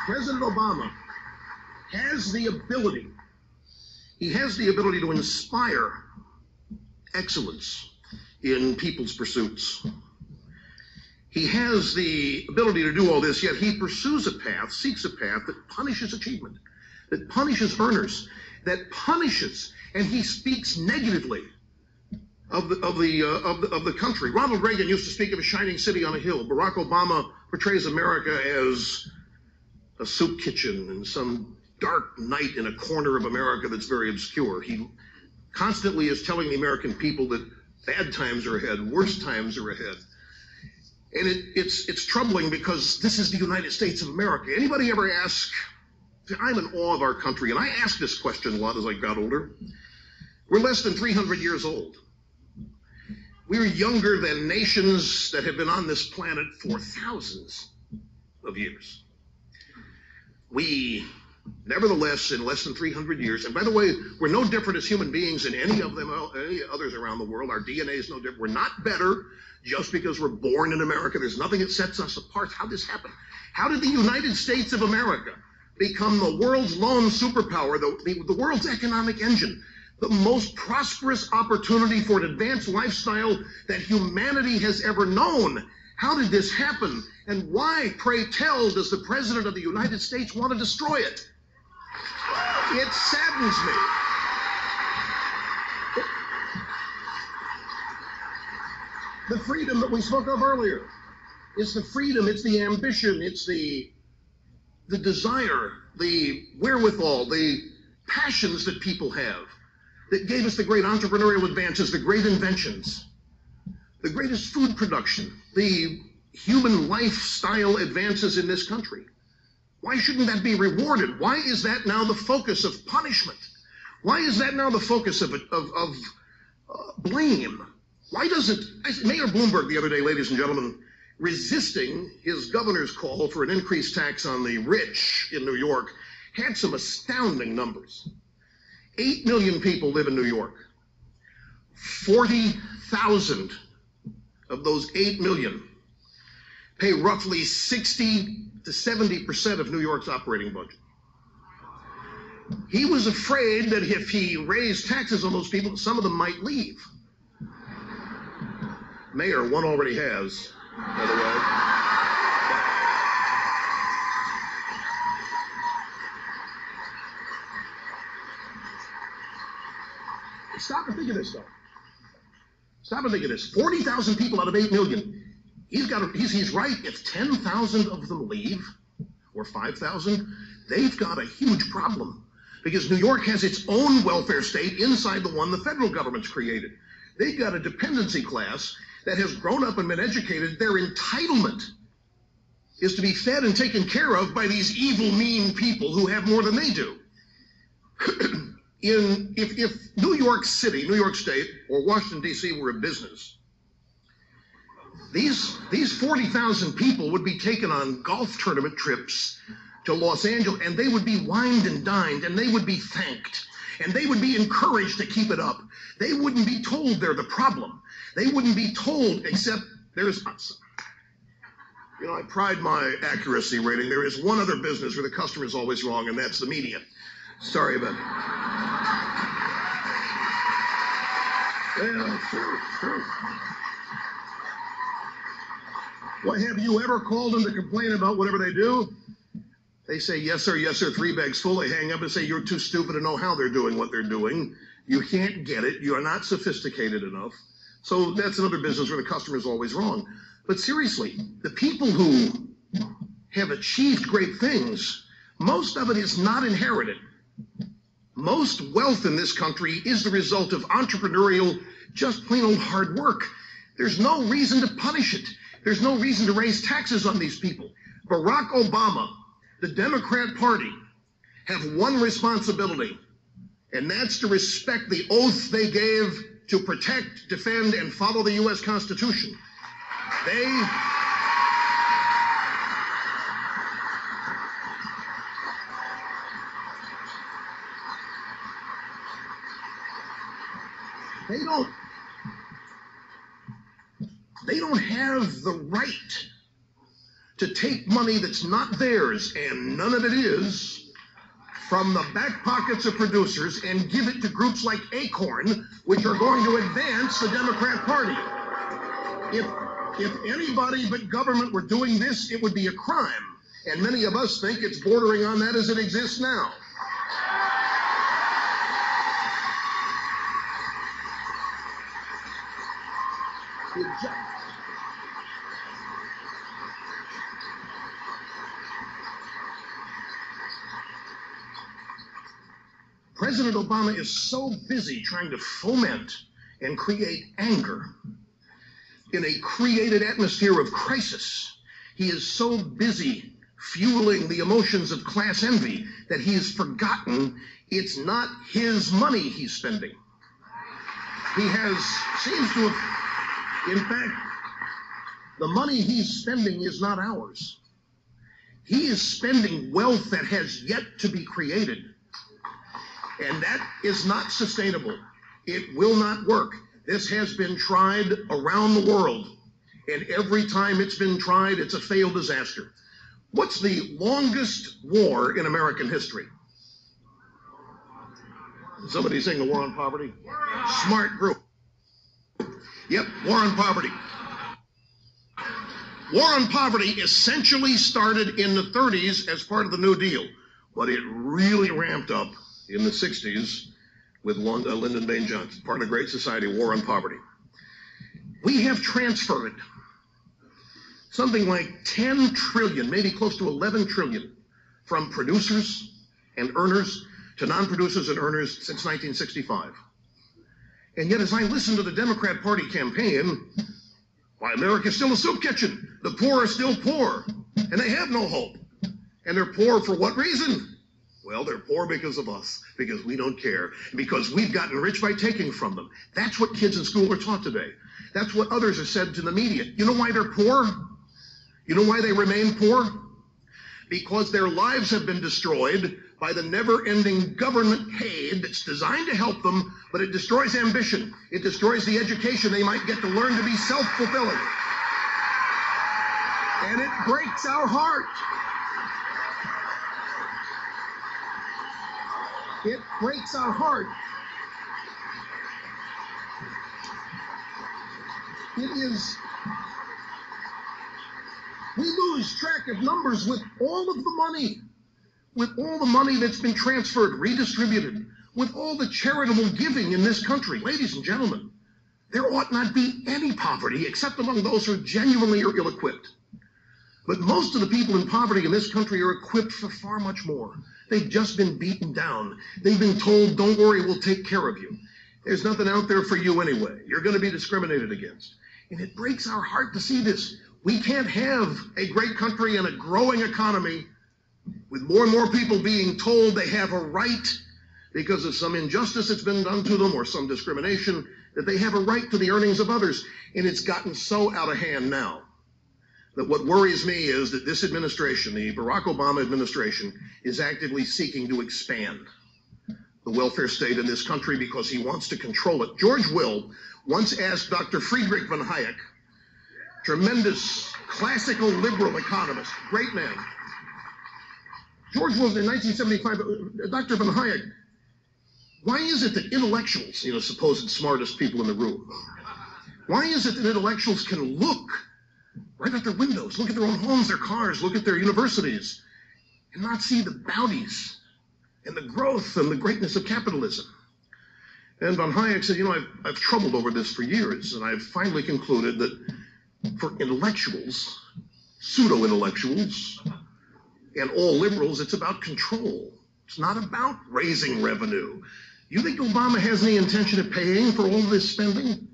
President Obama has the ability, to inspire excellence in people's pursuits. He has the ability to do all this, yet he pursues a path, seeks a path that punishes achievement, that punishes earners, that punishes, and he speaks negatively of the country. Ronald Reagan used to speak of a shining city on a hill. Barack Obama portrays America as a soup kitchen and some dark night in a corner of America that's very obscure. He constantly is telling the American people that bad times are ahead, worse times are ahead. And it's troubling because this is the United States of America. Anybody ever ask, I'm in awe of our country, and I asked this question a lot as I got older. We're less than 300 years old. We're younger than nations that have been on this planet for thousands of years. We, nevertheless, in less than 300 years, and by the way, we're no different as human beings than any others around the world. Our DNA is no different. We're not better just because we're born in America. There's nothing that sets us apart. How did this happen? How did the United States of America become the world's lone superpower, the world's economic engine, the most prosperous opportunity for an advanced lifestyle that humanity has ever known? How did this happen? And why, pray tell, does the President of the United States want to destroy it? It saddens me. The freedom that we spoke of earlier. It's the freedom, it's the ambition, it's the desire, the wherewithal, the passions that people have that gave us the great entrepreneurial advances, the great inventions, the greatest food production, the human lifestyle advances in this country. Why shouldn't that be rewarded? Why is that now the focus of punishment? Why is that now the focus of blame? Why doesn't Mayor Bloomberg the other day, ladies and gentlemen, resisting his governor's call for an increased tax on the rich in New York, had some astounding numbers. 8 million people live in New York. 40,000 of those 8 million pay roughly 60 to 70% of New York's operating budget. He was afraid that if he raised taxes on those people, some of them might leave. Mayor, one already has, by the way. Stop and think of this, though. Stop and think of this. 40,000 people out of 8 million. He's right. If 10,000 of them leave, or 5,000, they've got a huge problem. Because New York has its own welfare state inside the one the federal government's created. They've got a dependency class that has grown up and been educated. Their entitlement is to be fed and taken care of by these evil, mean people who have more than they do. If New York City, New York State, or Washington, D.C. were a business, these 40,000 people would be taken on golf tournament trips to Los Angeles, and they would be wined and dined, and they would be thanked, and they would be encouraged to keep it up. They wouldn't be told they're the problem. They wouldn't be told, except there's, you know, I pride my accuracy rating. There is one other business where the customer is always wrong, and that's the media. Sorry about it. Yeah, sure. What, have you ever called them to complain about whatever they do? They say, yes, sir, 3 bags full. They hang up and say, you're too stupid to know how they're doing what they're doing. You can't get it. You are not sophisticated enough. So that's another business where the customer is always wrong. But seriously, the people who have achieved great things, most of it is not inherited. Most wealth in this country is the result of entrepreneurial, just plain old hard work. There's no reason to punish it. There's no reason to raise taxes on these people. Barack Obama, the Democrat Party, have one responsibility, and that's to respect the oath they gave to protect, defend, and follow the U.S. Constitution. They don't have the right to take money that's not theirs, and none of it is, from the back pockets of producers and give it to groups like Acorn, which are going to advance the Democrat Party. If anybody but government were doing this, it would be a crime. And many of us think it's bordering on that as it exists now. President Obama is so busy trying to foment and create anger in a created atmosphere of crisis. He is so busy fueling the emotions of class envy that he has forgotten it's not his money he's spending. He seems to have, in fact, the money he's spending is not ours. He is spending wealth that has yet to be created. And that is not sustainable. It will not work. This has been tried around the world. And every time it's been tried, it's a failed disaster. What's the longest war in American history? Somebody saying the war on poverty? Smart group. Yep, war on poverty. War on poverty essentially started in the 30s as part of the New Deal, but it really ramped up in the 60s with Lyndon Baines Johnson, part of the Great Society, War on Poverty. We have transferred something like 10 trillion, maybe close to 11 trillion, from producers and earners to non-producers and earners since 1965. And yet, as I listen to the Democrat Party campaign, why, America's still a soup kitchen. The poor are still poor, and they have no hope. And they're poor for what reason? Well, they're poor because of us, because we don't care, because we've gotten rich by taking from them. That's what kids in school are taught today. That's what others have said to the media. You know why they're poor? You know why they remain poor? Because their lives have been destroyed by the never-ending government aid that's designed to help them, but it destroys ambition. It destroys the education they might get to learn to be self-fulfilling. And it breaks our heart. It breaks our heart. We lose track of numbers with all of the money that's been transferred, redistributed, with all the charitable giving in this country. Ladies and gentlemen, there ought not be any poverty except among those who genuinely are ill-equipped. But most of the people in poverty in this country are equipped for far much more. They've just been beaten down. They've been told, don't worry, we'll take care of you. There's nothing out there for you anyway. You're going to be discriminated against. And it breaks our heart to see this. We can't have a great country and a growing economy with more and more people being told they have a right because of some injustice that's been done to them or some discrimination, that they have a right to the earnings of others. And it's gotten so out of hand now that what worries me is that this administration, the Barack Obama administration, is actively seeking to expand the welfare state in this country because he wants to control it. George Will once asked Dr. Friedrich von Hayek, tremendous classical liberal economist, great man. George Will, in 1975, Dr. von Hayek, why is it that intellectuals, supposed smartest people in the room, why is it that intellectuals can look right at their windows, look at their own homes, their cars, look at their universities, and not see the bounties and the growth and the greatness of capitalism? And von Hayek said, I've troubled over this for years, and I've finally concluded that for intellectuals, pseudo-intellectuals, and all liberals, it's about control. It's not about raising revenue. You think Obama has any intention of paying for all this spending?